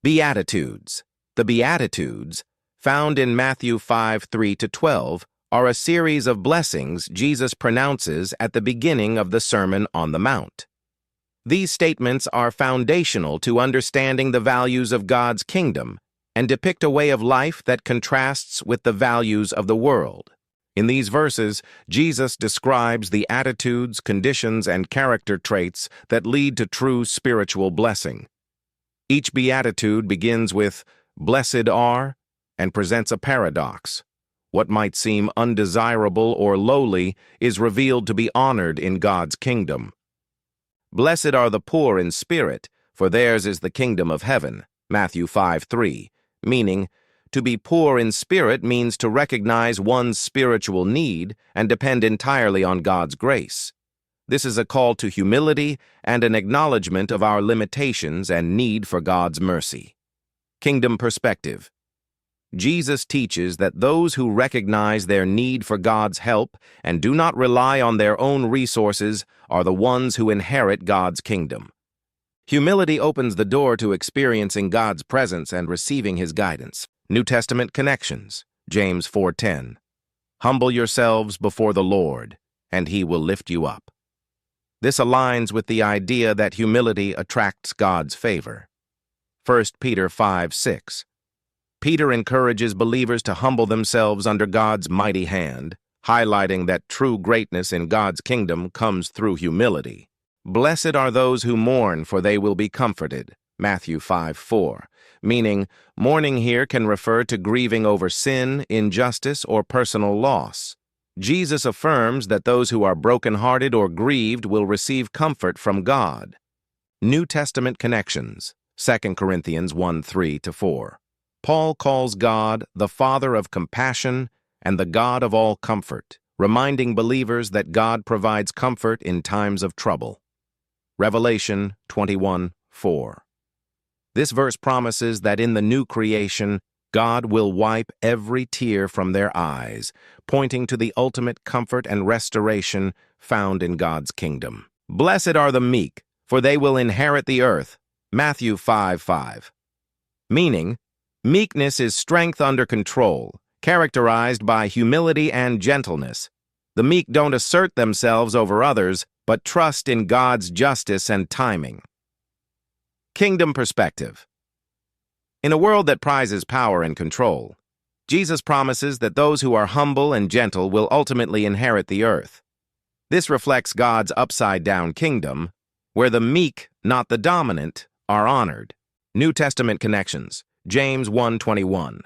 Beatitudes. The Beatitudes, found in Matthew 5:3-12, are a series of blessings Jesus pronounces at the beginning of the Sermon on the Mount. These statements are foundational to understanding the values of God's kingdom and depict a way of life that contrasts with the values of the world. In these verses, Jesus describes the attitudes, conditions, and character traits that lead to true spiritual blessing. Each beatitude begins with, "Blessed are," and presents a paradox. What might seem undesirable or lowly is revealed to be honored in God's kingdom. "Blessed are the poor in spirit, for theirs is the kingdom of heaven," Matthew 5:3, meaning, to be poor in spirit means to recognize one's spiritual need and depend entirely on God's grace. This is a call to humility and an acknowledgement of our limitations and need for God's mercy. Kingdom perspective. Jesus teaches that those who recognize their need for God's help and do not rely on their own resources are the ones who inherit God's kingdom. Humility opens the door to experiencing God's presence and receiving His guidance. New Testament connections. James 4:10. Humble yourselves before the Lord, and He will lift you up. This aligns with the idea that humility attracts God's favor. 1 Peter 5:6. Peter encourages believers to humble themselves under God's mighty hand, highlighting that true greatness in God's kingdom comes through humility. Blessed are those who mourn, for they will be comforted. Matthew 5:4, meaning mourning here can refer to grieving over sin, injustice, or personal loss. Jesus affirms that those who are brokenhearted or grieved will receive comfort from God. New Testament connections. 2 Corinthians 1:3-4. Paul calls God the Father of compassion and the God of all comfort, reminding believers that God provides comfort in times of trouble. Revelation 21:4. This verse promises that in the new creation, God will wipe every tear from their eyes, pointing to the ultimate comfort and restoration found in God's kingdom. Blessed are the meek, for they will inherit the earth. Matthew 5:5. Meaning, meekness is strength under control, characterized by humility and gentleness. The meek don't assert themselves over others, but trust in God's justice and timing. Kingdom perspective. In a world that prizes power and control, Jesus promises that those who are humble and gentle will ultimately inherit the earth. This reflects God's upside-down kingdom, where the meek, not the dominant, are honored. New Testament connections. James 1:21.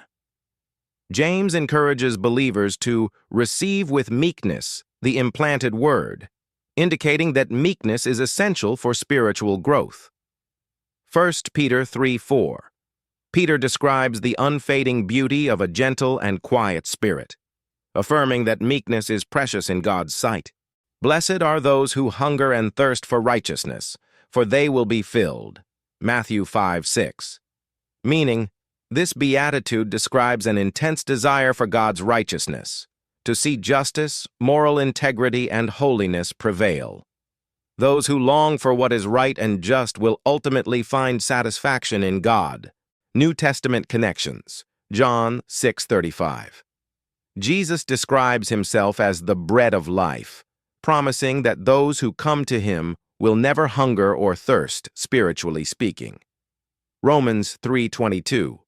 James encourages believers to receive with meekness the implanted word, indicating that meekness is essential for spiritual growth. 1 Peter 3:4. Peter describes the unfading beauty of a gentle and quiet spirit, affirming that meekness is precious in God's sight. Blessed are those who hunger and thirst for righteousness, for they will be filled. Matthew 5:6. Meaning, this beatitude describes an intense desire for God's righteousness, to see justice, moral integrity, and holiness prevail. Those who long for what is right and just will ultimately find satisfaction in God. New Testament connections. John 6:35. Jesus describes himself as the bread of life, promising that those who come to him will never hunger or thirst, spiritually speaking. Romans 3:22.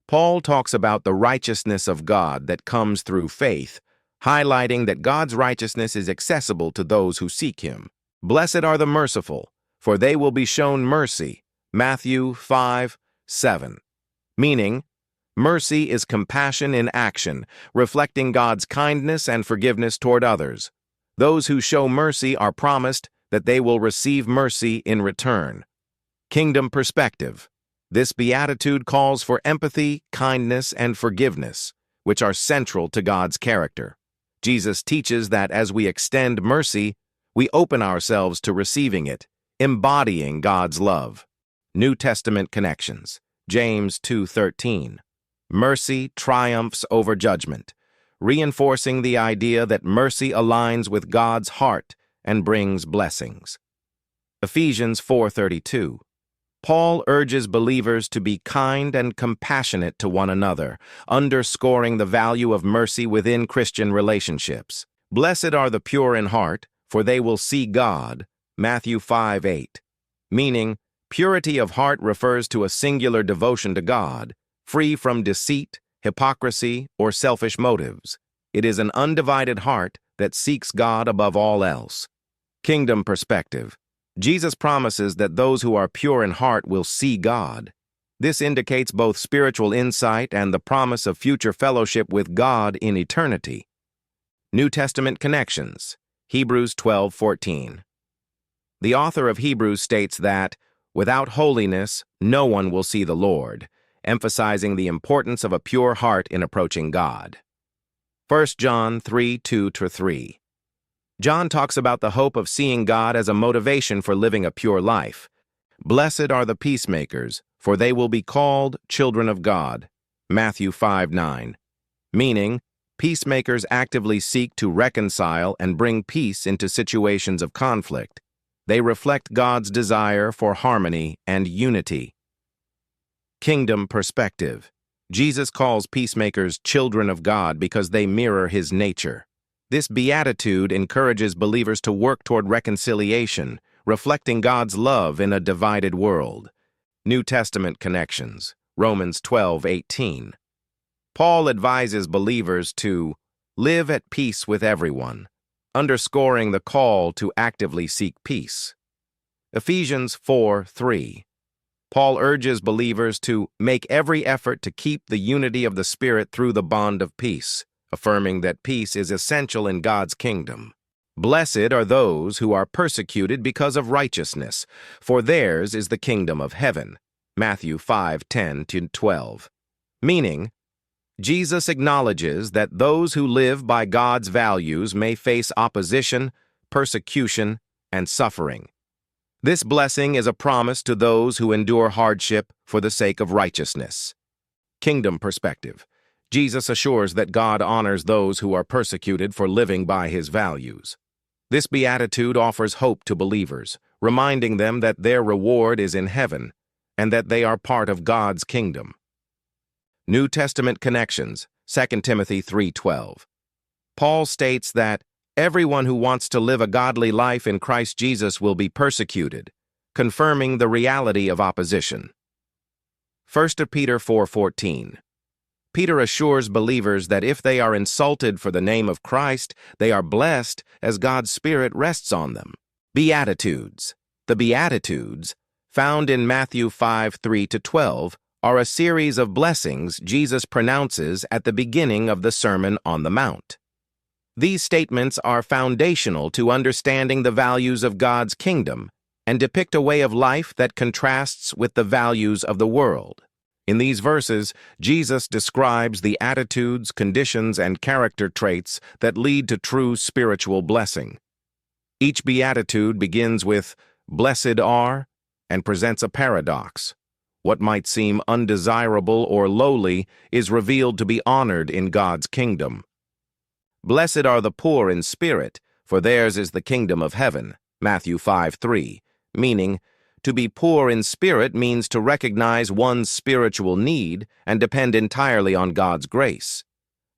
Paul talks about the righteousness of God that comes through faith, highlighting that God's righteousness is accessible to those who seek him. Blessed are the merciful, for they will be shown mercy. Matthew 5:7. Meaning, mercy is compassion in action, reflecting God's kindness and forgiveness toward others. Those who show mercy are promised that they will receive mercy in return. Kingdom perspective. This beatitude calls for empathy, kindness, and forgiveness, which are central to God's character. Jesus teaches that as we extend mercy, we open ourselves to receiving it, embodying God's love. New Testament connections. James 2:13. Mercy triumphs over judgment, reinforcing the idea that mercy aligns with God's heart and brings blessings. Ephesians 4:32. Paul urges believers to be kind and compassionate to one another, underscoring the value of mercy within Christian relationships. Blessed are the pure in heart, for they will see God, Matthew 5:8. Meaning, purity of heart refers to a singular devotion to God, free from deceit, hypocrisy, or selfish motives. It is an undivided heart that seeks God above all else. Kingdom perspective. Jesus promises that those who are pure in heart will see God. This indicates both spiritual insight and the promise of future fellowship with God in eternity. New Testament connections. Hebrews 12:14. The author of Hebrews states that, without holiness, no one will see the Lord, emphasizing the importance of a pure heart in approaching God. 1 John 3:2-3. John talks about the hope of seeing God as a motivation for living a pure life. Blessed are the peacemakers, for they will be called children of God. Matthew 5:9. Meaning, peacemakers actively seek to reconcile and bring peace into situations of conflict. They reflect God's desire for harmony and unity. Kingdom perspective. Jesus calls peacemakers children of God because they mirror his nature. This beatitude encourages believers to work toward reconciliation, reflecting God's love in a divided world. New Testament connections. Romans 12:18. Paul advises believers to live at peace with everyone, underscoring the call to actively seek peace. Ephesians 4:3. Paul urges believers to make every effort to keep the unity of the Spirit through the bond of peace, affirming that peace is essential in God's kingdom. Blessed are those who are persecuted because of righteousness, for theirs is the kingdom of heaven. Matthew 5:10-12. Meaning, Jesus acknowledges that those who live by God's values may face opposition, persecution, and suffering. This blessing is a promise to those who endure hardship for the sake of righteousness. Kingdom perspective. Jesus assures that God honors those who are persecuted for living by his values. This beatitude offers hope to believers, reminding them that their reward is in heaven and that they are part of God's kingdom. New Testament connections. 2 Timothy 3:12. Paul states that everyone who wants to live a godly life in Christ Jesus will be persecuted, confirming the reality of opposition. 1 Peter 4:14. Peter assures believers that if they are insulted for the name of Christ, they are blessed as God's Spirit rests on them. Beatitudes. The Beatitudes, found in Matthew 5:3-12, are a series of blessings Jesus pronounces at the beginning of the Sermon on the Mount. These statements are foundational to understanding the values of God's kingdom and depict a way of life that contrasts with the values of the world. In these verses, Jesus describes the attitudes, conditions, and character traits that lead to true spiritual blessing. Each beatitude begins with, "Blessed are," and presents a paradox. What might seem undesirable or lowly is revealed to be honored in God's kingdom. Blessed are the poor in spirit, for theirs is the kingdom of heaven. Matthew 5:3, meaning, to be poor in spirit means to recognize one's spiritual need and depend entirely on God's grace.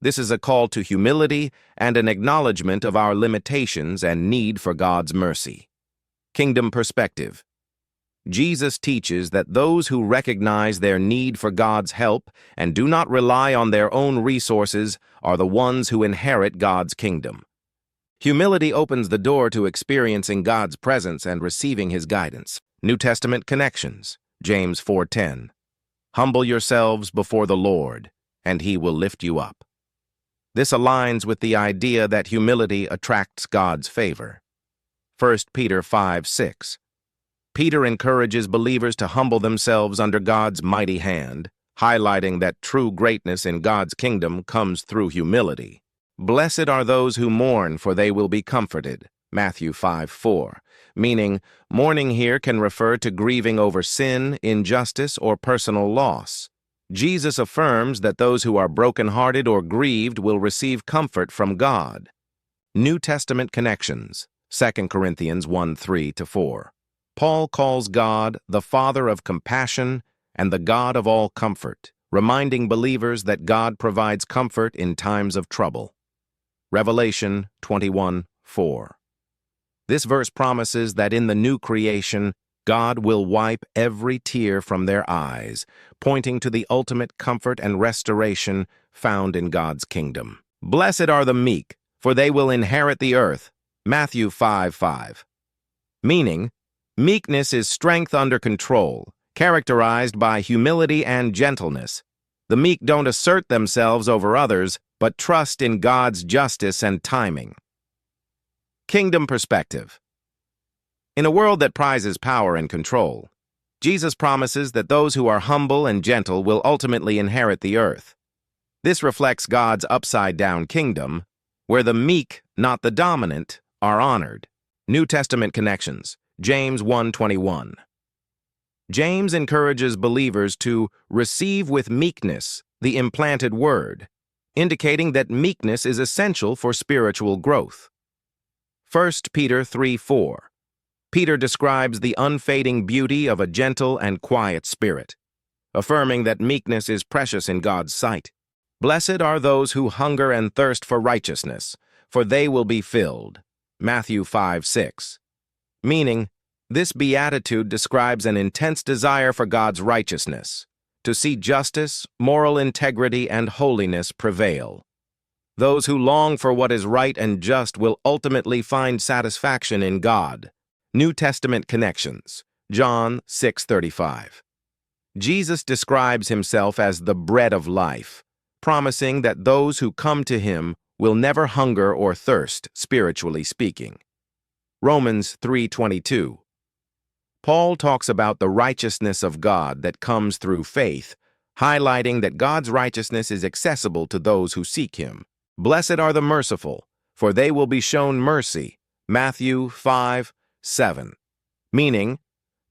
This is a call to humility and an acknowledgement of our limitations and need for God's mercy. Kingdom perspective. Jesus teaches that those who recognize their need for God's help and do not rely on their own resources are the ones who inherit God's kingdom. Humility opens the door to experiencing God's presence and receiving his guidance. New Testament connections. James 4:10. Humble yourselves before the Lord, and he will lift you up. This aligns with the idea that humility attracts God's favor. 1 Peter 5:6. Peter encourages believers to humble themselves under God's mighty hand, highlighting that true greatness in God's kingdom comes through humility. Blessed are those who mourn, for they will be comforted. Matthew 5:4, meaning mourning here can refer to grieving over sin, injustice, or personal loss. Jesus affirms that those who are brokenhearted or grieved will receive comfort from God. New Testament connections. 2 Corinthians 1:3-4. Paul calls God the Father of compassion and the God of all comfort, reminding believers that God provides comfort in times of trouble. Revelation 21:4. This verse promises that in the new creation, God will wipe every tear from their eyes, pointing to the ultimate comfort and restoration found in God's kingdom. Blessed are the meek, for they will inherit the earth. Matthew 5:5. Meaning, meekness is strength under control, characterized by humility and gentleness. The meek don't assert themselves over others, but trust in God's justice and timing. Kingdom perspective. In a world that prizes power and control, Jesus promises that those who are humble and gentle will ultimately inherit the earth. This reflects God's upside-down kingdom, where the meek, not the dominant, are honored. New Testament connections. James 1:21. James encourages believers to receive with meekness the implanted word, indicating that meekness is essential for spiritual growth. 1 Peter 3:4. Peter describes the unfading beauty of a gentle and quiet spirit, affirming that meekness is precious in God's sight. Blessed are those who hunger and thirst for righteousness, for they will be filled. Matthew 5:6. Meaning, this beatitude describes an intense desire for God's righteousness, to see justice, moral integrity, and holiness prevail. Those who long for what is right and just will ultimately find satisfaction in God. New Testament connections. John 6:35. Jesus describes himself as the bread of life, promising that those who come to him will never hunger or thirst, spiritually speaking. Romans 3:22. Paul talks about the righteousness of God that comes through faith, highlighting that God's righteousness is accessible to those who seek him. Blessed are the merciful, for they will be shown mercy. Matthew 5:7. Meaning,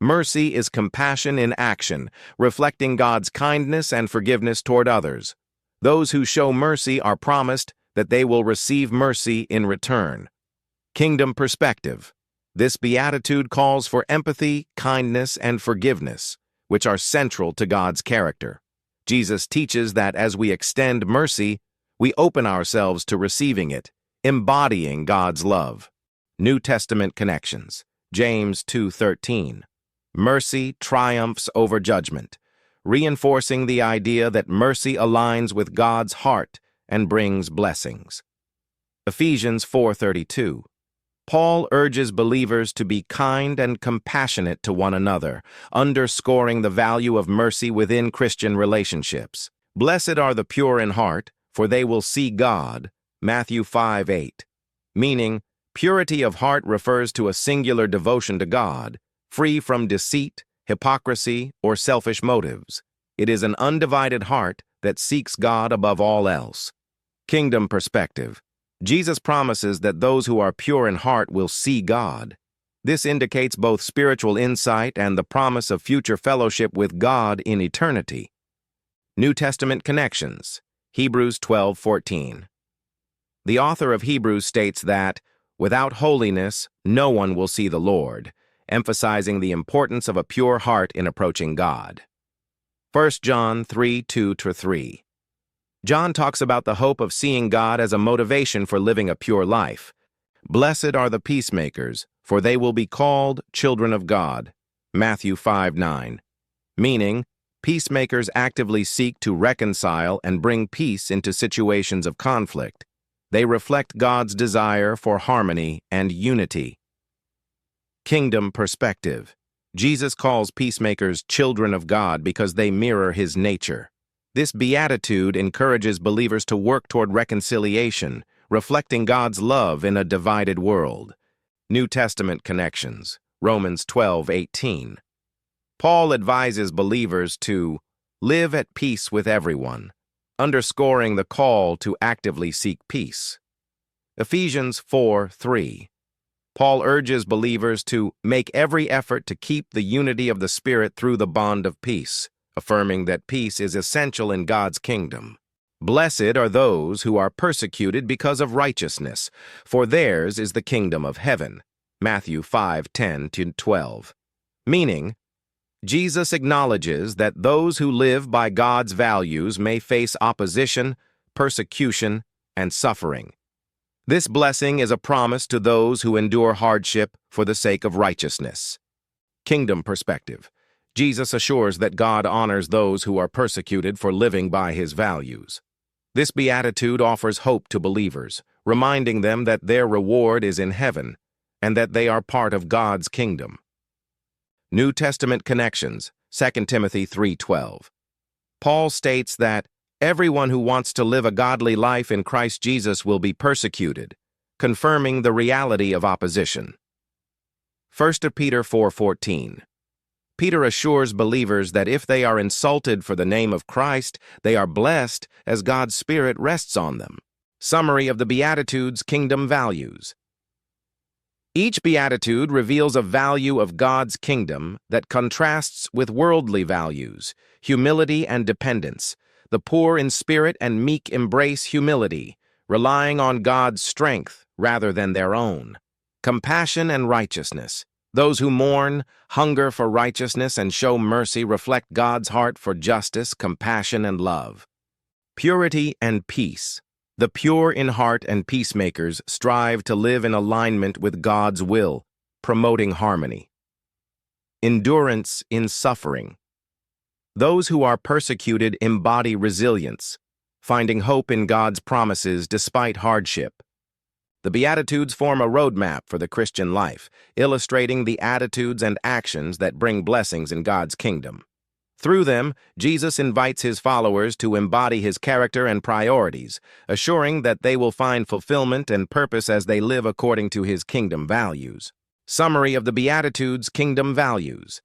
mercy is compassion in action, reflecting God's kindness and forgiveness toward others. Those who show mercy are promised that they will receive mercy in return. Kingdom perspective. This beatitude calls for empathy, kindness, and forgiveness, which are central to God's character. Jesus teaches that as we extend mercy, we open ourselves to receiving it, embodying God's love. New Testament connections. James 2:13. Mercy triumphs over judgment, reinforcing the idea that mercy aligns with God's heart and brings blessings. Ephesians 4:32. Paul urges believers to be kind and compassionate to one another, underscoring the value of mercy within Christian relationships. Blessed are the pure in heart, for they will see God. Matthew 5:8. Meaning, purity of heart refers to a singular devotion to God, free from deceit, hypocrisy, or selfish motives. It is an undivided heart that seeks God above all else. Kingdom perspective. Jesus promises that those who are pure in heart will see God. This indicates both spiritual insight and the promise of future fellowship with God in eternity. New Testament connections. Hebrews 12:14. The author of Hebrews states that, without holiness, no one will see the Lord, emphasizing the importance of a pure heart in approaching God. 1 John 3:2-3. John talks about the hope of seeing God as a motivation for living a pure life. Blessed are the peacemakers, for they will be called children of God. Matthew 5:9. Meaning, peacemakers actively seek to reconcile and bring peace into situations of conflict. They reflect God's desire for harmony and unity. Kingdom perspective. Jesus calls peacemakers children of God because they mirror his nature. This beatitude encourages believers to work toward reconciliation, reflecting God's love in a divided world. New Testament connections. Romans 12:18. Paul advises believers to live at peace with everyone, underscoring the call to actively seek peace. Ephesians 4:3. Paul urges believers to make every effort to keep the unity of the Spirit through the bond of peace, affirming that peace is essential in God's kingdom. Blessed are those who are persecuted because of righteousness, for theirs is the kingdom of heaven. Matthew 5:10-12. Meaning, Jesus acknowledges that those who live by God's values may face opposition, persecution, and suffering. This blessing is a promise to those who endure hardship for the sake of righteousness. Kingdom perspective. Jesus assures that God honors those who are persecuted for living by his values. This beatitude offers hope to believers, reminding them that their reward is in heaven and that they are part of God's kingdom. New Testament connections, 2 Timothy 3:12. Paul states that everyone who wants to live a godly life in Christ Jesus will be persecuted, confirming the reality of opposition. 1 Peter 4:14. Peter assures believers that if they are insulted for the name of Christ, they are blessed as God's Spirit rests on them. Summary of the Beatitudes' kingdom values. Each beatitude reveals a value of God's kingdom that contrasts with worldly values, humility and dependence. The poor in spirit and meek embrace humility, relying on God's strength rather than their own. Compassion and righteousness. Those who mourn, hunger for righteousness, and show mercy reflect God's heart for justice, compassion, and love. Purity and peace. The pure in heart and peacemakers strive to live in alignment with God's will, promoting harmony. Endurance in suffering. Those who are persecuted embody resilience, finding hope in God's promises despite hardship. The Beatitudes form a roadmap for the Christian life, illustrating the attitudes and actions that bring blessings in God's kingdom. Through them, Jesus invites his followers to embody his character and priorities, assuring that they will find fulfillment and purpose as they live according to his kingdom values. Summary of the Beatitudes' kingdom values.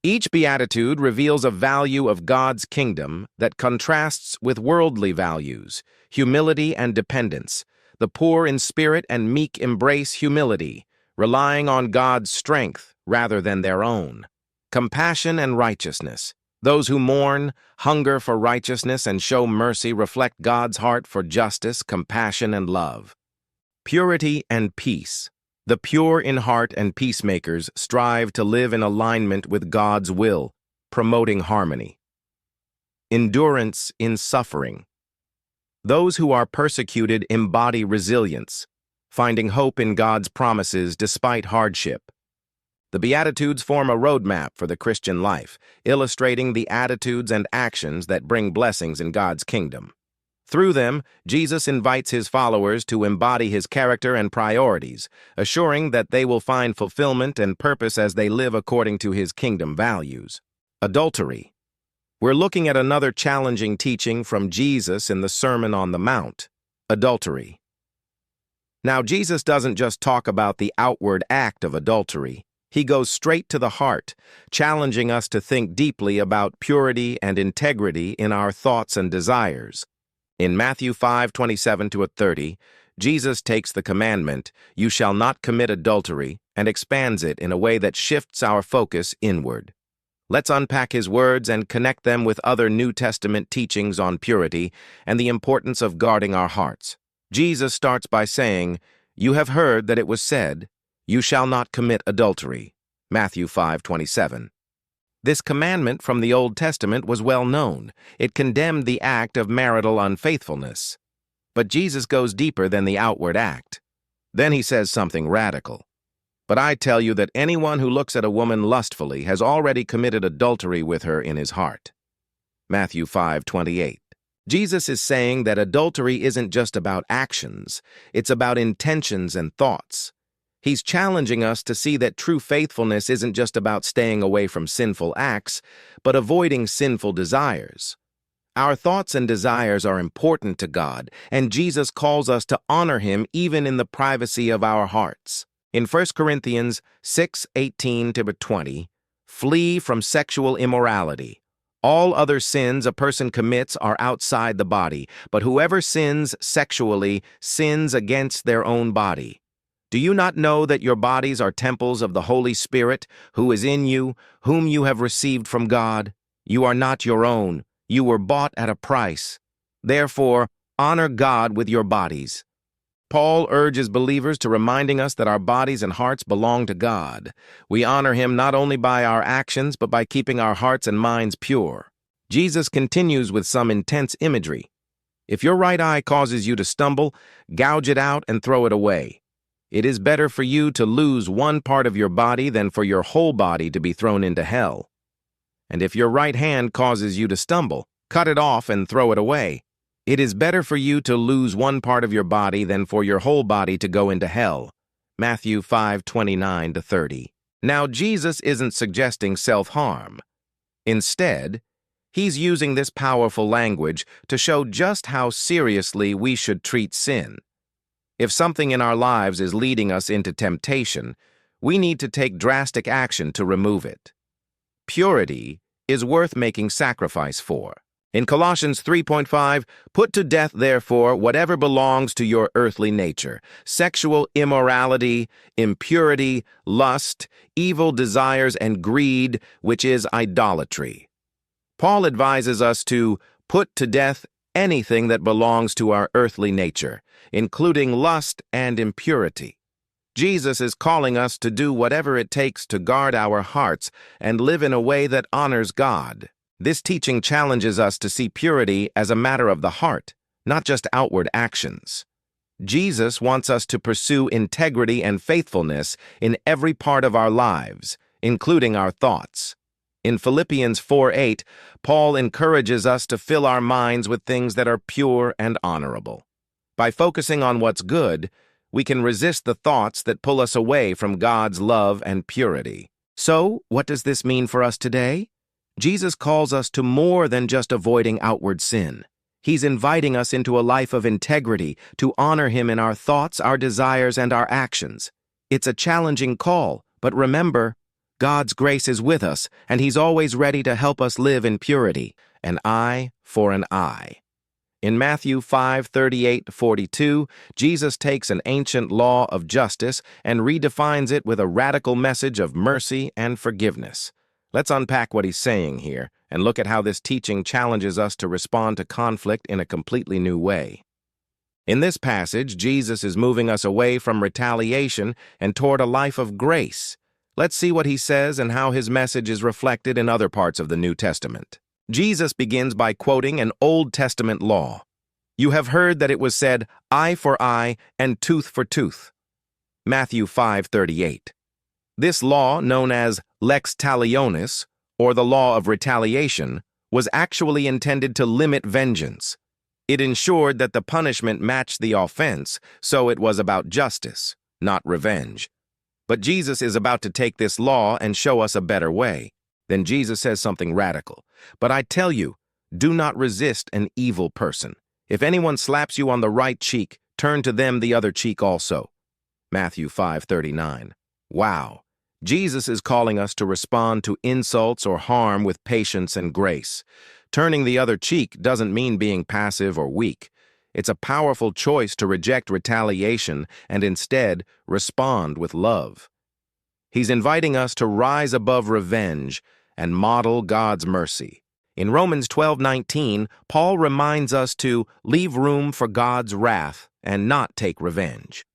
Each beatitude reveals a value of God's kingdom that contrasts with worldly values, humility and dependence. The poor in spirit and meek embrace humility, relying on God's strength rather than their own. Compassion and righteousness. Those who mourn, hunger for righteousness, and show mercy reflect God's heart for justice, compassion, and love. Purity and peace. The pure in heart and peacemakers strive to live in alignment with God's will, promoting harmony. Endurance in suffering. Those who are persecuted embody resilience, finding hope in God's promises despite hardship. The Beatitudes form a roadmap for the Christian life, illustrating the attitudes and actions that bring blessings in God's kingdom. Through them, Jesus invites his followers to embody his character and priorities, assuring that they will find fulfillment and purpose as they live according to his kingdom values. Adultery. We're looking at another challenging teaching from Jesus in the Sermon on the Mount, adultery. Now, Jesus doesn't just talk about the outward act of adultery. He goes straight to the heart, challenging us to think deeply about purity and integrity in our thoughts and desires. In Matthew 5:27-30, Jesus takes the commandment, "You shall not commit adultery," and expands it in a way that shifts our focus inward. Let's unpack his words and connect them with other New Testament teachings on purity and the importance of guarding our hearts. Jesus starts by saying, "You have heard that it was said, 'You shall not commit adultery.'" Matthew 5:27. This commandment from the Old Testament was well known. It condemned the act of marital unfaithfulness. But Jesus goes deeper than the outward act. Then he says something radical. "But I tell you that anyone who looks at a woman lustfully has already committed adultery with her in his heart." Matthew 5:28. Jesus is saying that adultery isn't just about actions, it's about intentions and thoughts. He's challenging us to see that true faithfulness isn't just about staying away from sinful acts, but avoiding sinful desires. Our thoughts and desires are important to God, and Jesus calls us to honor him even in the privacy of our hearts. In 1 Corinthians 6:18-20, flee from sexual immorality. All other sins a person commits are outside the body, but whoever sins sexually sins against their own body. Do you not know that your bodies are temples of the Holy Spirit, who is in you, whom you have received from God? You are not your own. You were bought at a price. Therefore, honor God with your bodies. Paul urges believers to reminding us that our bodies and hearts belong to God. We honor Him not only by our actions, but by keeping our hearts and minds pure. Jesus continues with some intense imagery. If your right eye causes you to stumble, gouge it out and throw it away. It is better for you to lose one part of your body than for your whole body to be thrown into hell. And if your right hand causes you to stumble, cut it off and throw it away. It is better for you to lose one part of your body than for your whole body to go into hell. Matthew 5:29-30. Now, Jesus isn't suggesting self-harm. Instead, He's using this powerful language to show just how seriously we should treat sin. If something in our lives is leading us into temptation, we need to take drastic action to remove it. Purity is worth making sacrifice for. In Colossians 3:5, put to death, therefore, whatever belongs to your earthly nature: sexual immorality, impurity, lust, evil desires, and greed, which is idolatry. Paul advises us to put to death anything that belongs to our earthly nature, including lust and impurity. Jesus is calling us to do whatever it takes to guard our hearts and live in a way that honors God. This teaching challenges us to see purity as a matter of the heart, not just outward actions. Jesus wants us to pursue integrity and faithfulness in every part of our lives, including our thoughts. In Philippians 4:8, Paul encourages us to fill our minds with things that are pure and honorable. By focusing on what's good, we can resist the thoughts that pull us away from God's love and purity. So, what does this mean for us today? Jesus calls us to more than just avoiding outward sin. He's inviting us into a life of integrity, to honor Him in our thoughts, our desires, and our actions. It's a challenging call, but remember, God's grace is with us, and He's always ready to help us live in purity, an eye for an eye. In Matthew 5:38-42, Jesus takes an ancient law of justice and redefines it with a radical message of mercy and forgiveness. Let's unpack what He's saying here and look at how this teaching challenges us to respond to conflict in a completely new way. In this passage, Jesus is moving us away from retaliation and toward a life of grace. Let's see what He says and how His message is reflected in other parts of the New Testament. Jesus begins by quoting an Old Testament law. You have heard that it was said, eye for eye and tooth for tooth. Matthew 5:38. This law, known as lex talionis, or the law of retaliation, was actually intended to limit vengeance. It ensured that the punishment matched the offense, so it was about justice, not revenge. But Jesus is about to take this law and show us a better way. Then Jesus says something radical. But I tell you, do not resist an evil person. If anyone slaps you on the right cheek, turn to them the other cheek also. Matthew 5:39. Wow. Jesus is calling us to respond to insults or harm with patience and grace. Turning the other cheek doesn't mean being passive or weak. It's a powerful choice to reject retaliation and instead respond with love. He's inviting us to rise above revenge and model God's mercy. In Romans 12:19, Paul reminds us to leave room for God's wrath and not take revenge.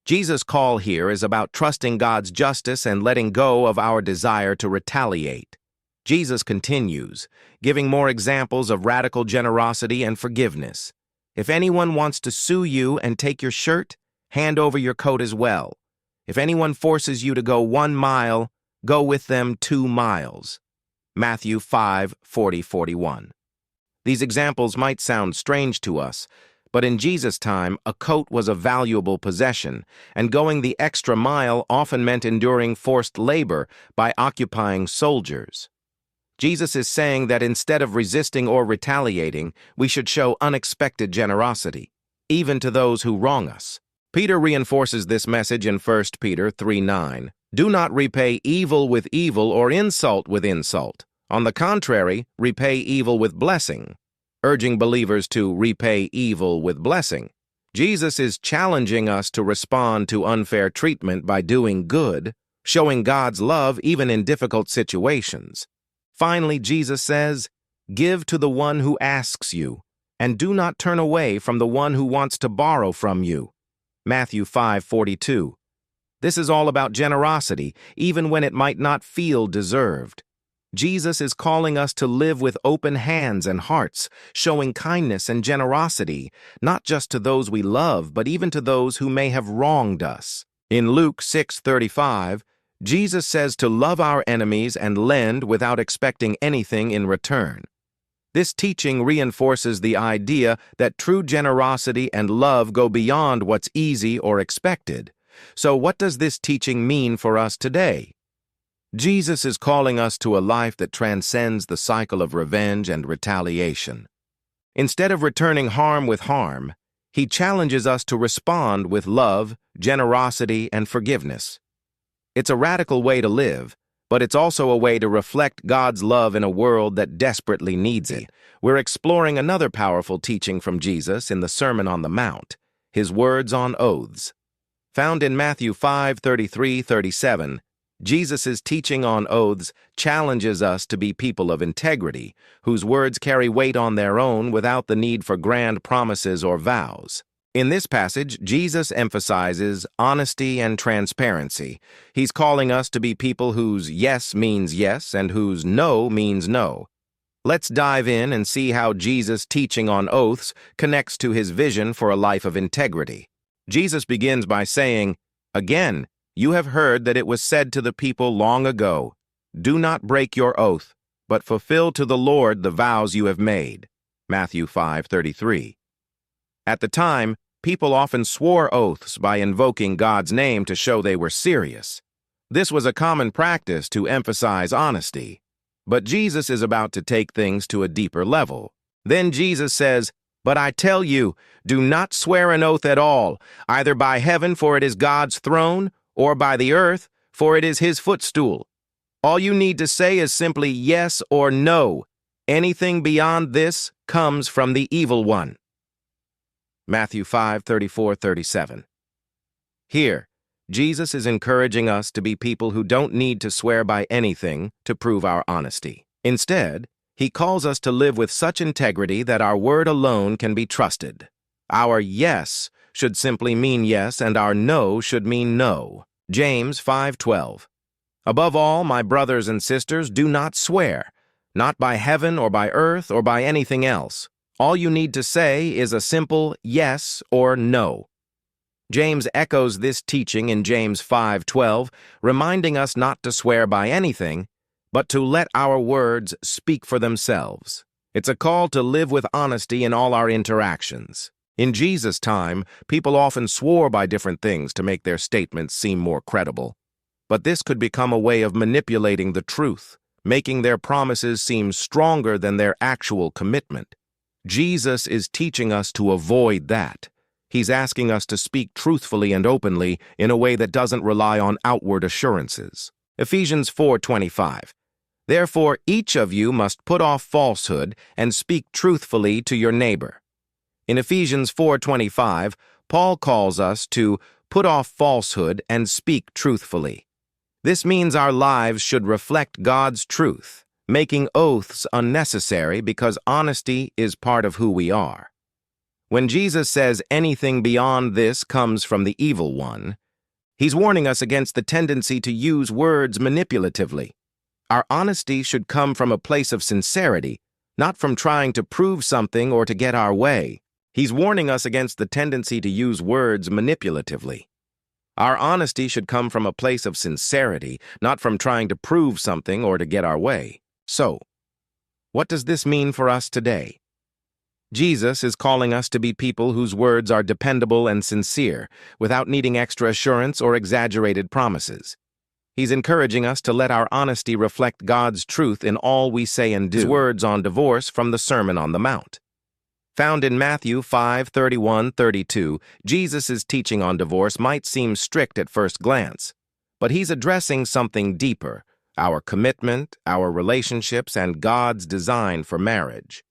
Jesus' call here is about trusting God's justice and letting go of our desire to retaliate. Jesus continues, giving more examples of radical generosity and forgiveness. If anyone wants to sue you and take your shirt, hand over your coat as well. If anyone forces you to go 1 mile, go with them 2 miles. Matthew 5:40-41. These examples might sound strange to us, but in Jesus' time, a coat was a valuable possession, and going the extra mile often meant enduring forced labor by occupying soldiers. Jesus is saying that instead of resisting or retaliating, we should show unexpected generosity, even to those who wrong us. Peter reinforces this message in 1 Peter 3:9. Do not repay evil with evil or insult with insult. On the contrary, repay evil with blessing, urging believers to repay evil with blessing. Jesus is challenging us to respond to unfair treatment by doing good, showing God's love even in difficult situations. Finally, Jesus says, give to the one who asks you, and do not turn away from the one who wants to borrow from you. Matthew 5:42. This is all about generosity, even when it might not feel deserved. Jesus is calling us to live with open hands and hearts, showing kindness and generosity, not just to those we love, but even to those who may have wronged us. In Luke 6:35, Jesus says to love our enemies and lend without expecting anything in return. This teaching reinforces the idea that true generosity and love go beyond what's easy or expected. So what does this teaching mean for us today? Jesus is calling us to a life that transcends the cycle of revenge and retaliation. Instead of returning harm with harm, he challenges us to respond with love, generosity, and forgiveness. It's a radical way to live, but it's also a way to reflect God's love in a world that desperately needs it. We're exploring another powerful teaching from Jesus in the Sermon on the Mount, his words on oaths. Found in Matthew 5:33-37, Jesus' teaching on oaths challenges us to be people of integrity, whose words carry weight on their own without the need for grand promises or vows. In this passage, Jesus emphasizes honesty and transparency. He's calling us to be people whose yes means yes and whose no means no. Let's dive in and see how Jesus' teaching on oaths connects to his vision for a life of integrity. Jesus begins by saying, "Again, you have heard that it was said to the people long ago, 'Do not break your oath, but fulfill to the Lord the vows you have made.'" Matthew 5:33. At the time, people often swore oaths by invoking God's name to show they were serious. This was a common practice to emphasize honesty. But Jesus is about to take things to a deeper level. Then Jesus says, "But I tell you, do not swear an oath at all, either by heaven, for it is God's throne, or by the earth, for it is his footstool. All you need to say is simply yes or no. Anything beyond this comes from the evil one." Matthew 5:34-37. Here, Jesus is encouraging us to be people who don't need to swear by anything to prove our honesty. Instead, he calls us to live with such integrity that our word alone can be trusted. Our yes should simply mean yes, and our no should mean no. James 5:12. Above all, my brothers and sisters, do not swear, not by heaven or by earth or by anything else. All you need to say is a simple yes or no. James echoes this teaching in James 5:12, reminding us not to swear by anything, but to let our words speak for themselves. It's a call to live with honesty in all our interactions. In Jesus' time, people often swore by different things to make their statements seem more credible. But this could become a way of manipulating the truth, making their promises seem stronger than their actual commitment. Jesus is teaching us to avoid that. He's asking us to speak truthfully and openly in a way that doesn't rely on outward assurances. Ephesians 4:25. Therefore, each of you must put off falsehood and speak truthfully to your neighbor. In Ephesians 4:25, Paul calls us to put off falsehood and speak truthfully. This means our lives should reflect God's truth, making oaths unnecessary because honesty is part of who we are. When Jesus says anything beyond this comes from the evil one, he's warning us against the tendency to use words manipulatively. Our honesty should come from a place of sincerity, not from trying to prove something or to get our way. He's warning us against the tendency to use words manipulatively. Our honesty should come from a place of sincerity, not from trying to prove something or to get our way. So, what does this mean for us today? Jesus is calling us to be people whose words are dependable and sincere, without needing extra assurance or exaggerated promises. He's encouraging us to let our honesty reflect God's truth in all we say and do. His words on divorce from the Sermon on the Mount. Found in Matthew 5:31-32, Jesus' teaching on divorce might seem strict at first glance, but he's addressing something deeper: our commitment, our relationships, and God's design for marriage.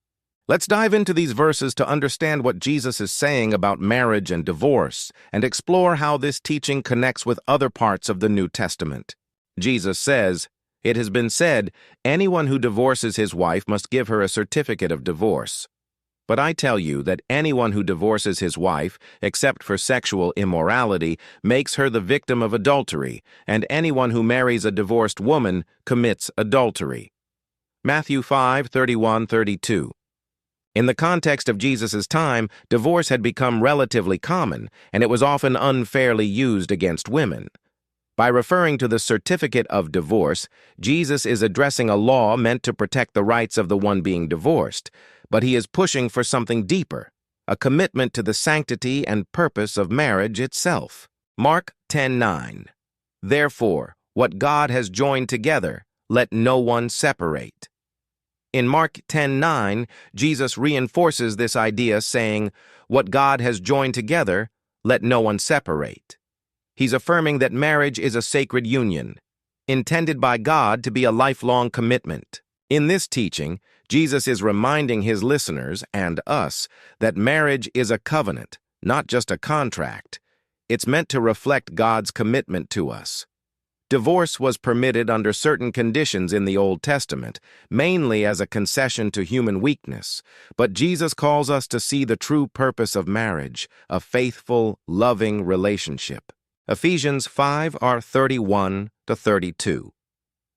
Let's dive into these verses to understand what Jesus is saying about marriage and divorce, and explore how this teaching connects with other parts of the New Testament. Jesus says, "It has been said, anyone who divorces his wife must give her a certificate of divorce." But I tell you that anyone who divorces his wife, except for sexual immorality, makes her the victim of adultery, and anyone who marries a divorced woman commits adultery. Matthew 5:31-32. In the context of Jesus' time, divorce had become relatively common, and it was often unfairly used against women. By referring to the certificate of divorce, Jesus is addressing a law meant to protect the rights of the one being divorced, but he is pushing for something deeper, a commitment to the sanctity and purpose of marriage itself. Mark 10:9. Therefore, what God has joined together, let no one separate. In Mark 10:9, Jesus reinforces this idea, saying, what God has joined together, let no one separate. He's affirming that marriage is a sacred union, intended by God to be a lifelong commitment. In this teaching, Jesus is reminding his listeners and us that marriage is a covenant, not just a contract. It's meant to reflect God's commitment to us. Divorce was permitted under certain conditions in the Old Testament, mainly as a concession to human weakness, but Jesus calls us to see the true purpose of marriage, a faithful, loving relationship. Ephesians 5:31-32.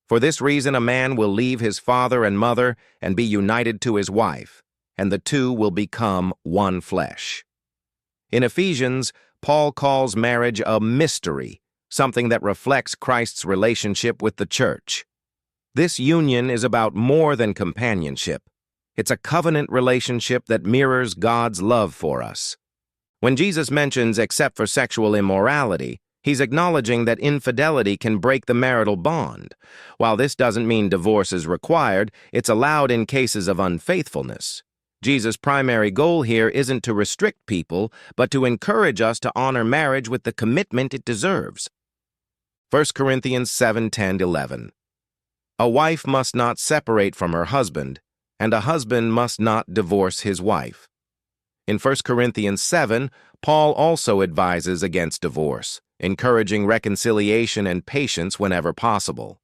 For this reason a man will leave his father and mother and be united to his wife, and the two will become one flesh. In Ephesians, Paul calls marriage a mystery, something that reflects Christ's relationship with the church. This union is about more than companionship. It's a covenant relationship that mirrors God's love for us. When Jesus mentions except for sexual immorality, he's acknowledging that infidelity can break the marital bond. While this doesn't mean divorce is required, it's allowed in cases of unfaithfulness. Jesus' primary goal here isn't to restrict people, but to encourage us to honor marriage with the commitment it deserves. 1 Corinthians 7:10-11. A wife must not separate from her husband, and a husband must not divorce his wife. In 1 Corinthians 7, Paul also advises against divorce, encouraging reconciliation and patience whenever possible.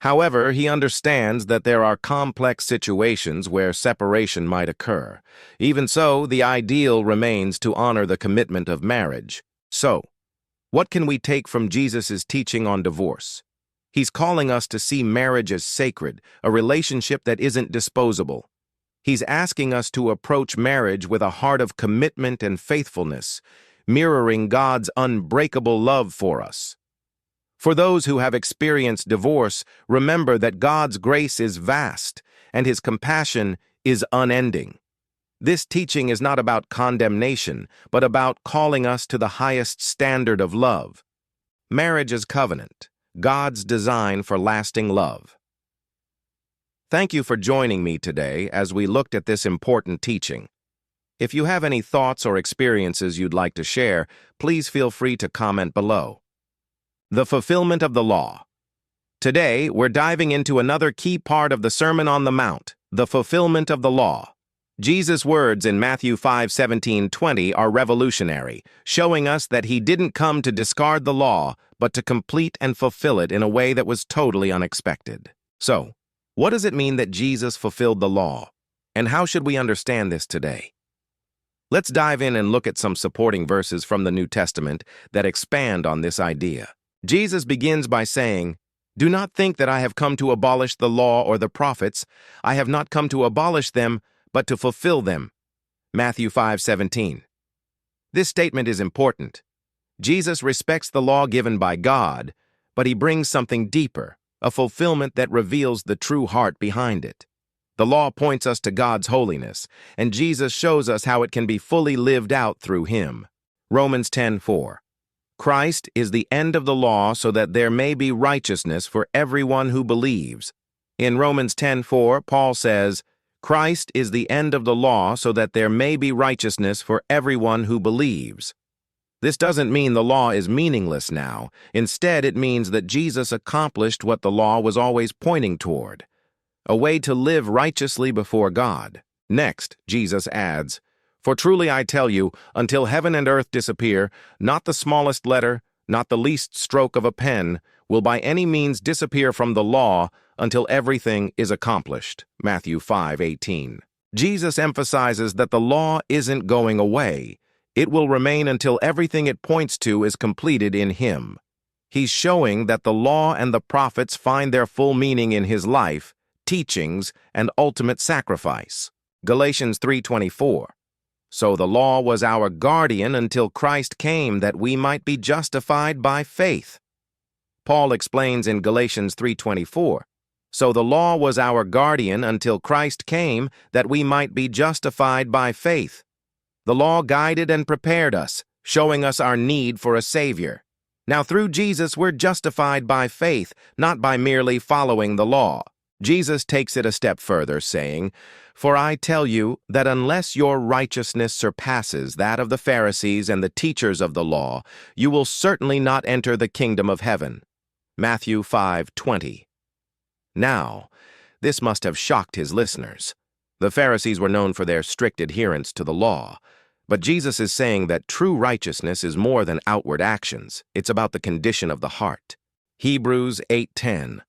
However, he understands that there are complex situations where separation might occur. Even so, the ideal remains to honor the commitment of marriage. So, what can we take from Jesus' teaching on divorce? He's calling us to see marriage as sacred, a relationship that isn't disposable. He's asking us to approach marriage with a heart of commitment and faithfulness, mirroring God's unbreakable love for us. For those who have experienced divorce, remember that God's grace is vast and his compassion is unending. This teaching is not about condemnation, but about calling us to the highest standard of love. Marriage is covenant, God's design for lasting love. Thank you for joining me today as we looked at this important teaching. If you have any thoughts or experiences you'd like to share, please feel free to comment below. The fulfillment of the law. Today, we're diving into another key part of the Sermon on the Mount, the fulfillment of the law. Jesus' words in Matthew 5:17-20 are revolutionary, showing us that he didn't come to discard the law, but to complete and fulfill it in a way that was totally unexpected. So, what does it mean that Jesus fulfilled the law? And how should we understand this today? Let's dive in and look at some supporting verses from the New Testament that expand on this idea. Jesus begins by saying, "Do not think that I have come to abolish the law or the prophets. I have not come to abolish them, but to fulfill them." Matthew 5:17. This statement is important. Jesus respects the law given by God, but he brings something deeper, a fulfillment that reveals the true heart behind it. The law points us to God's holiness, and Jesus shows us how it can be fully lived out through him. Romans 10:4. Christ is the end of the law so that there may be righteousness for everyone who believes. In Romans 10:4, Paul says, Christ is the end of the law so that there may be righteousness for everyone who believes. This doesn't mean the law is meaningless now. Instead, it means that Jesus accomplished what the law was always pointing toward, a way to live righteously before God. Next, Jesus adds, "For truly I tell you, until heaven and earth disappear, not the smallest letter, not the least stroke of a pen, will by any means disappear from the law until everything is accomplished." Matthew 5:18. Jesus emphasizes that the law isn't going away. It will remain until everything it points to is completed in Him. He's showing that the law and the prophets find their full meaning in His life, teachings, and ultimate sacrifice. Galatians 3:24. So the law was our guardian until Christ came that we might be justified by faith. Paul explains in Galatians 3:24. So the law was our guardian until Christ came that we might be justified by faith. The law guided and prepared us, showing us our need for a Savior. Now through Jesus we're justified by faith, not by merely following the law. Jesus takes it a step further, saying, "For I tell you that unless your righteousness surpasses that of the Pharisees and the teachers of the law, you will certainly not enter the kingdom of heaven." Matthew 5:20. Now, this must have shocked his listeners. The Pharisees were known for their strict adherence to the law, but Jesus is saying that true righteousness is more than outward actions. It's about the condition of the heart. Hebrews 8:10.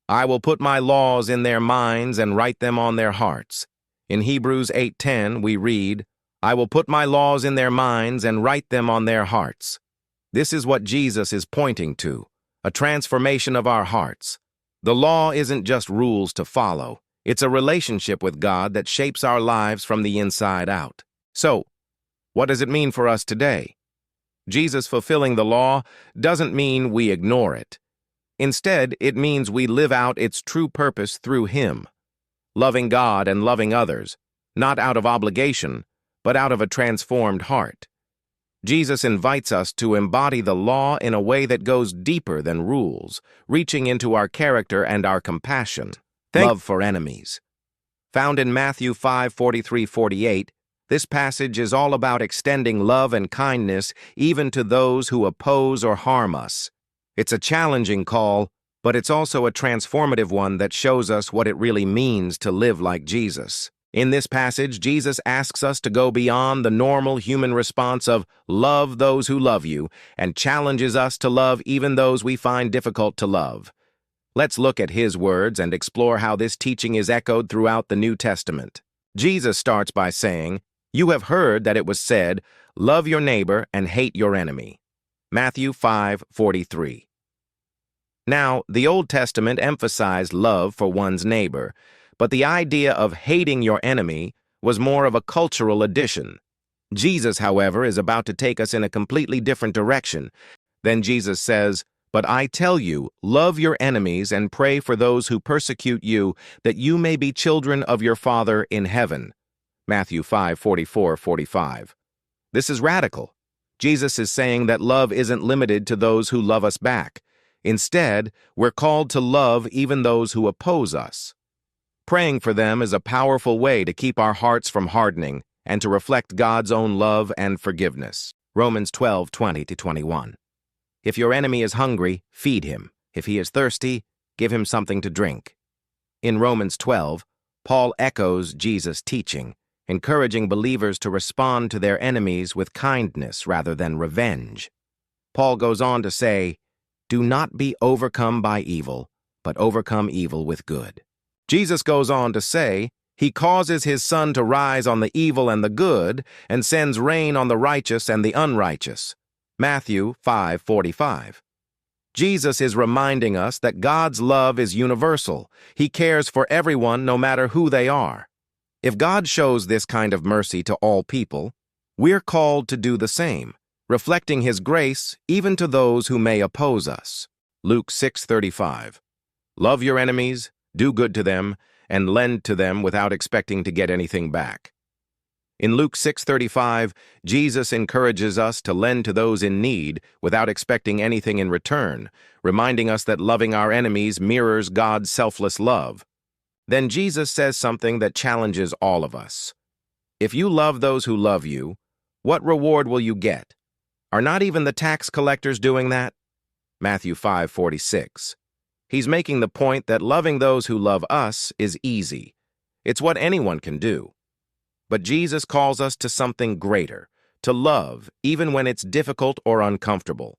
I will put my laws in their minds and write them on their hearts. In Hebrews 8:10 we read, I will put my laws in their minds and write them on their hearts. This is what Jesus is pointing to, a transformation of our hearts. The law isn't just rules to follow. It's a relationship with God that shapes our lives from the inside out. So, what does it mean for us today? Jesus fulfilling the law doesn't mean we ignore it. Instead, it means we live out its true purpose through Him, loving God and loving others, not out of obligation, but out of a transformed heart. Jesus invites us to embody the law in a way that goes deeper than rules, reaching into our character and our compassion. Love for enemies. Found in Matthew 5:43-48, this passage is all about extending love and kindness even to those who oppose or harm us. It's a challenging call, but it's also a transformative one that shows us what it really means to live like Jesus. In this passage, Jesus asks us to go beyond the normal human response of love those who love you and challenges us to love even those we find difficult to love. Let's look at His words and explore how this teaching is echoed throughout the New Testament. Jesus starts by saying, "You have heard that it was said, 'Love your neighbor and hate your enemy.'" Matthew 5:43. Now, the Old Testament emphasized love for one's neighbor, but the idea of hating your enemy was more of a cultural addition. Jesus, however, is about to take us in a completely different direction. Then Jesus says, "But I tell you, love your enemies and pray for those who persecute you, that you may be children of your Father in heaven." Matthew 5:44-45. This is radical. Jesus is saying that love isn't limited to those who love us back. Instead, we're called to love even those who oppose us. Praying for them is a powerful way to keep our hearts from hardening and to reflect God's own love and forgiveness. Romans 12:20-21. If your enemy is hungry, feed him. If he is thirsty, give him something to drink. In Romans 12, Paul echoes Jesus' teaching, encouraging believers to respond to their enemies with kindness rather than revenge. Paul goes on to say, "Do not be overcome by evil, but overcome evil with good." Jesus goes on to say, He causes His sun to rise on the evil and the good, and sends rain on the righteous and the unrighteous. Matthew 5:45. Jesus is reminding us that God's love is universal. He cares for everyone no matter who they are. If God shows this kind of mercy to all people, we're called to do the same, reflecting His grace even to those who may oppose us. Luke 6:35. Love your enemies, do good to them, and lend to them without expecting to get anything back. In Luke 6:35, Jesus encourages us to lend to those in need without expecting anything in return, reminding us that loving our enemies mirrors God's selfless love. Then Jesus says something that challenges all of us. If you love those who love you, what reward will you get? Are not even the tax collectors doing that? Matthew 5:46. He's making the point that loving those who love us is easy. It's what anyone can do. But Jesus calls us to something greater, to love even when it's difficult or uncomfortable.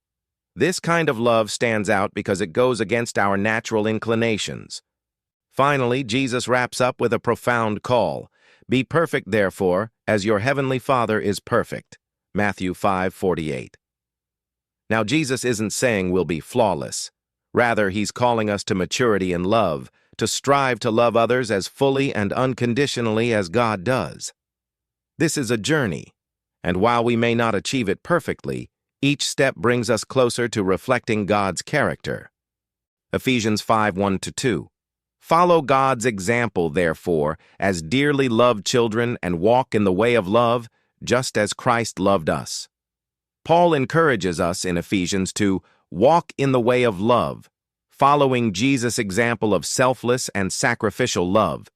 This kind of love stands out because it goes against our natural inclinations. Finally, Jesus wraps up with a profound call. Be perfect, therefore, as your heavenly Father is perfect. Matthew 5:48. Now, Jesus isn't saying we'll be flawless. Rather, he's calling us to maturity in love, to strive to love others as fully and unconditionally as God does. This is a journey, and while we may not achieve it perfectly, each step brings us closer to reflecting God's character. Ephesians 5:1-2. Follow God's example, therefore, as dearly loved children, and walk in the way of love, just as Christ loved us. Paul encourages us in Ephesians to walk in the way of love, following Jesus' example of selfless and sacrificial love.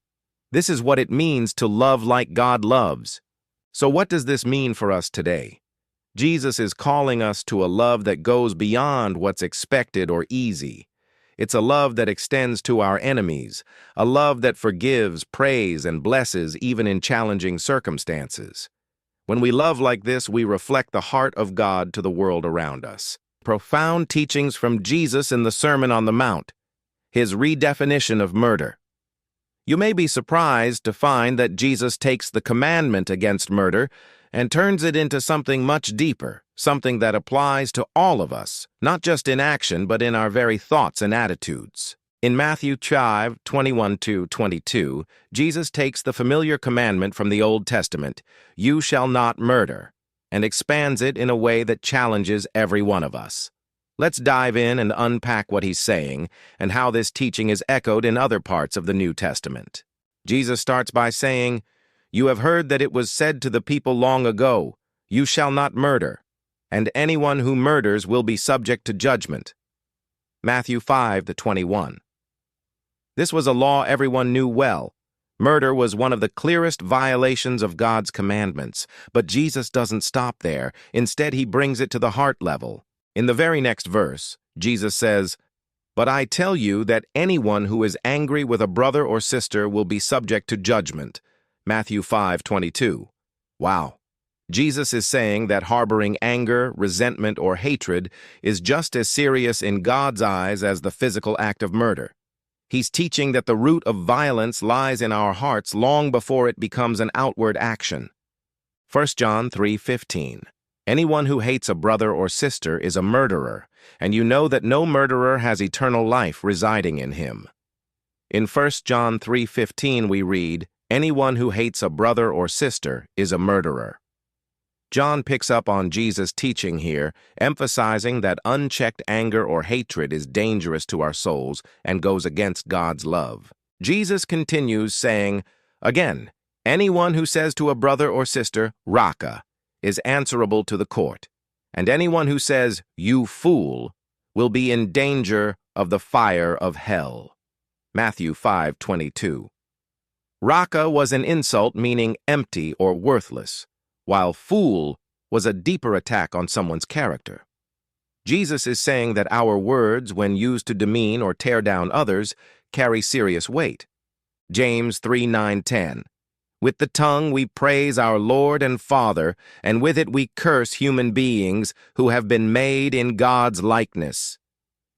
This is what it means to love like God loves. So what does this mean for us today? Jesus is calling us to a love that goes beyond what's expected or easy. It's a love that extends to our enemies, a love that forgives, prays, and blesses even in challenging circumstances. When we love like this, we reflect the heart of God to the world around us. Profound teachings from Jesus in the Sermon on the Mount, his redefinition of murder. You may be surprised to find that Jesus takes the commandment against murder and turns it into something much deeper, something that applies to all of us, not just in action, but in our very thoughts and attitudes. In Matthew 5:21-22, Jesus takes the familiar commandment from the Old Testament, "You shall not murder," and expands it in a way that challenges every one of us. Let's dive in and unpack what he's saying and how this teaching is echoed in other parts of the New Testament. Jesus starts by saying, "You have heard that it was said to the people long ago, 'You shall not murder,' and anyone who murders will be subject to judgment." Matthew 5:21. This was a law everyone knew well. Murder was one of the clearest violations of God's commandments, but Jesus doesn't stop there. Instead, he brings it to the heart level. In the very next verse, Jesus says, "But I tell you that anyone who is angry with a brother or sister will be subject to judgment." Matthew 5:22. Wow. Jesus is saying that harboring anger, resentment, or hatred is just as serious in God's eyes as the physical act of murder. He's teaching that the root of violence lies in our hearts long before it becomes an outward action. 1 John 3:15. Anyone who hates a brother or sister is a murderer, and you know that no murderer has eternal life residing in him. In 1 John 3:15 we read, "Anyone who hates a brother or sister is a murderer." John picks up on Jesus' teaching here, emphasizing that unchecked anger or hatred is dangerous to our souls and goes against God's love. Jesus continues saying, again, anyone who says to a brother or sister, "Raka," is answerable to the court, and anyone who says, "You fool," will be in danger of the fire of hell. Matthew 5:22. Raka was an insult meaning empty or worthless, while fool was a deeper attack on someone's character. Jesus is saying that our words, when used to demean or tear down others, carry serious weight. James 3:9-10. With the tongue we praise our Lord and Father, and with it we curse human beings who have been made in God's likeness.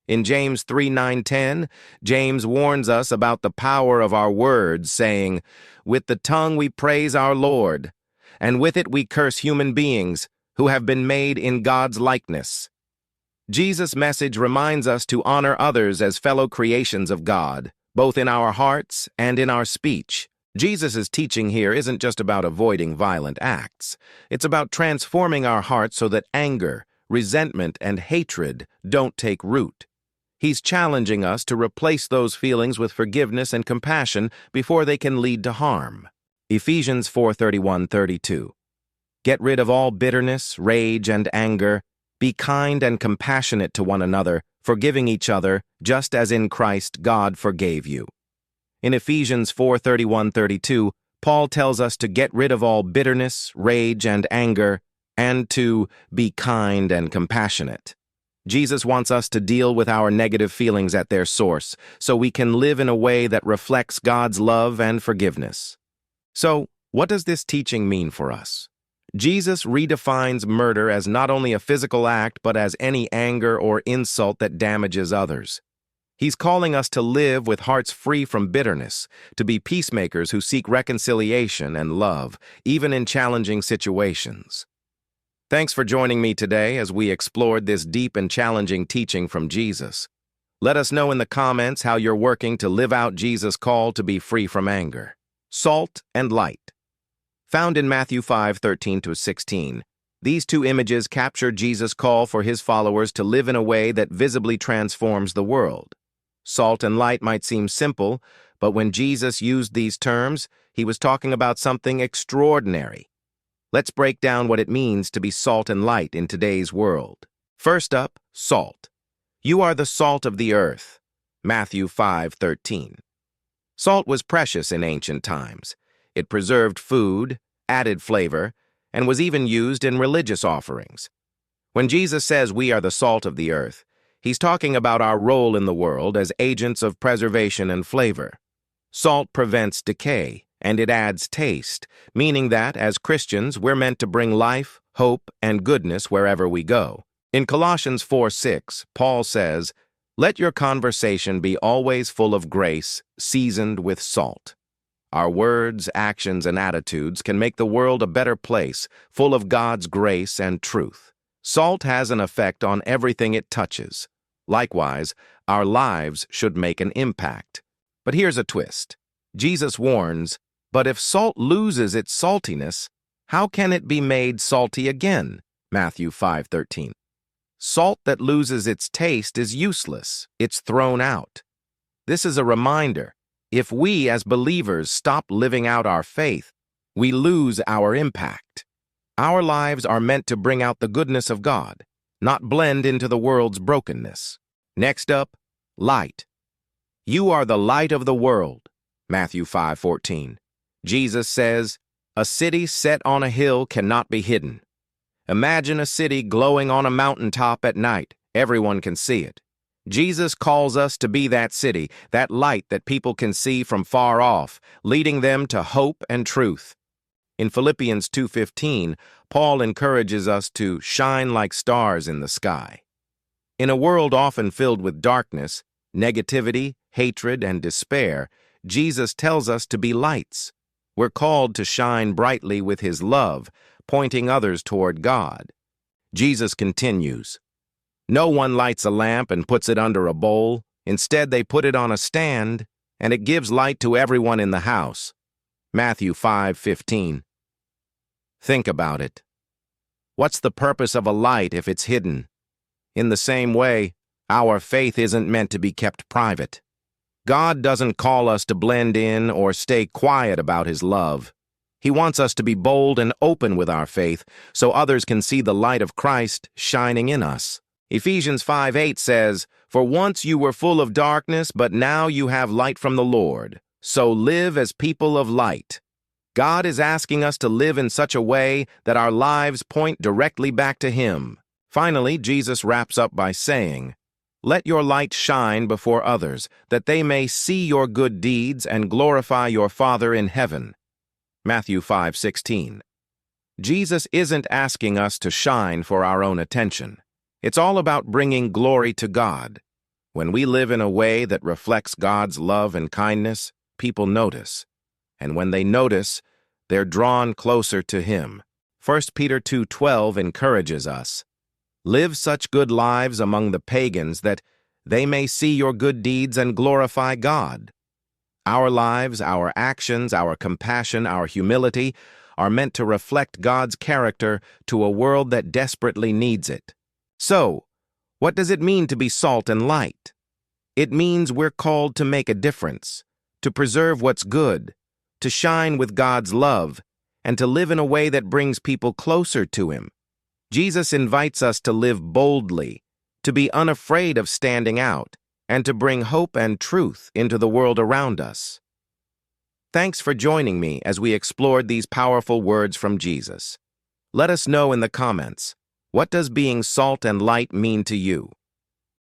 In James 3:9-10, James warns us about the power of our words, saying, "With the tongue we praise our Lord, and with it we curse human beings who have been made in God's likeness." Jesus' message reminds us to honor others as fellow creations of God, both in our hearts and in our speech. Jesus' teaching here isn't just about avoiding violent acts. It's about transforming our hearts so that anger, resentment, and hatred don't take root. He's challenging us to replace those feelings with forgiveness and compassion before they can lead to harm. Ephesians 4:31-32. Get rid of all bitterness, rage, and anger. Be kind and compassionate to one another, forgiving each other, just as in Christ God forgave you. In Ephesians 4:31-32, Paul tells us to get rid of all bitterness, rage, and anger, and to be kind and compassionate. Jesus wants us to deal with our negative feelings at their source, so we can live in a way that reflects God's love and forgiveness. So, what does this teaching mean for us? Jesus redefines murder as not only a physical act, but as any anger or insult that damages others. He's calling us to live with hearts free from bitterness, to be peacemakers who seek reconciliation and love, even in challenging situations. Thanks for joining me today as we explored this deep and challenging teaching from Jesus. Let us know in the comments how you're working to live out Jesus' call to be free from anger. Salt and light. Found in Matthew 5:13-16, these two images capture Jesus' call for his followers to live in a way that visibly transforms the world. Salt and light might seem simple, but when Jesus used these terms, he was talking about something extraordinary. Let's break down what it means to be salt and light in today's world. First up, salt. You are the salt of the earth. Matthew 5:13. Salt was precious in ancient times. It preserved food, added flavor, and was even used in religious offerings. When Jesus says we are the salt of the earth, he's talking about our role in the world as agents of preservation and flavor. Salt prevents decay, and it adds taste, meaning that, as Christians, we're meant to bring life, hope, and goodness wherever we go. In Colossians 4:6, Paul says, "Let your conversation be always full of grace, seasoned with salt." Our words, actions, and attitudes can make the world a better place, full of God's grace and truth. Salt has an effect on everything it touches. Likewise, our lives should make an impact. But here's a twist. Jesus warns, "But if salt loses its saltiness, how can it be made salty again?" Matthew 5:13. Salt that loses its taste is useless. It's thrown out. This is a reminder. If we as believers stop living out our faith, we lose our impact. Our lives are meant to bring out the goodness of God, not blend into the world's brokenness. Next up, light. You are the light of the world. Matthew 5:14. Jesus says, "A city set on a hill cannot be hidden." Imagine a city glowing on a mountaintop at night. Everyone can see it. Jesus calls us to be that city, that light that people can see from far off, leading them to hope and truth. In Philippians 2:15, Paul encourages us to shine like stars in the sky. In a world often filled with darkness, negativity, hatred, and despair, Jesus tells us to be lights. We're called to shine brightly with his love, pointing others toward God. Jesus continues, "No one lights a lamp and puts it under a bowl. Instead, they put it on a stand, and it gives light to everyone in the house." Matthew 5:15. Think about it. What's the purpose of a light if it's hidden? In the same way, our faith isn't meant to be kept private. God doesn't call us to blend in or stay quiet about his love. He wants us to be bold and open with our faith so others can see the light of Christ shining in us. Ephesians 5:8 says, "For once you were full of darkness, but now you have light from the Lord. So live as people of light." God is asking us to live in such a way that our lives point directly back to him. Finally, Jesus wraps up by saying, "Let your light shine before others, that they may see your good deeds and glorify your Father in heaven." Matthew 5:16. Jesus isn't asking us to shine for our own attention. It's all about bringing glory to God. When we live in a way that reflects God's love and kindness, people notice. And when they notice, they're drawn closer to him. 1 Peter 2:12 encourages us, "Live such good lives among the pagans that they may see your good deeds and glorify God." Our lives, our actions, our compassion, our humility are meant to reflect God's character to a world that desperately needs it. So, what does it mean to be salt and light? It means we're called to make a difference, to preserve what's good, to shine with God's love, and to live in a way that brings people closer to him. Jesus invites us to live boldly, to be unafraid of standing out, and to bring hope and truth into the world around us. Thanks for joining me as we explored these powerful words from Jesus. Let us know in the comments, what does being salt and light mean to you?